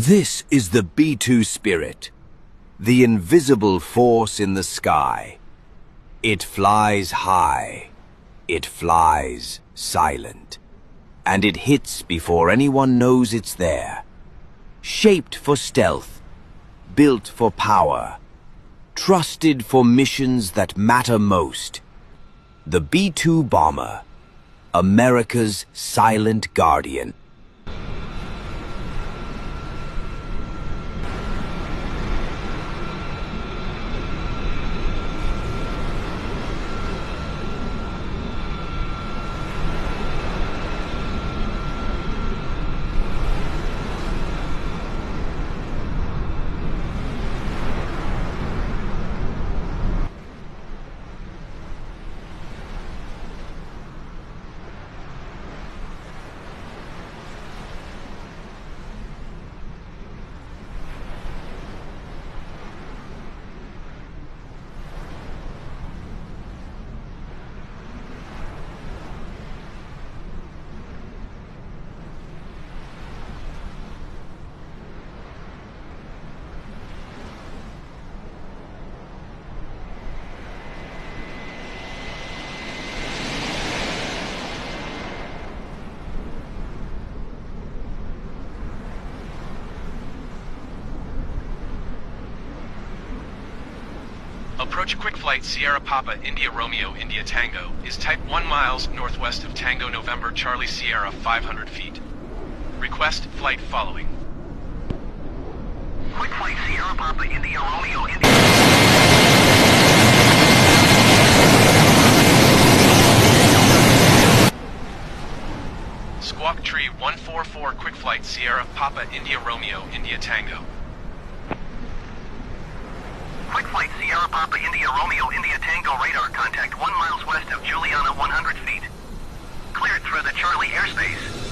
This is the B-2 Spirit, the invisible force in the sky. It flies high, it flies silent, and it hits before anyone knows it's there. Shaped for stealth, built for power, trusted for missions that matter most. The B-2 bomber, America's silent guardian. Approach quick flight Sierra Papa India Romeo India Tango is type 1 miles northwest of Tango November Charlie Sierra 500 feet. Request flight following. Quick flight Sierra Papa India Romeo India. Squawk Tree 144 quick flight Sierra Papa India Romeo India Tango. Quick flight Sierra Papa India Romeo India Tango radar contact 1 miles west of Juliana 100 feet. Cleared through the Charlie airspace.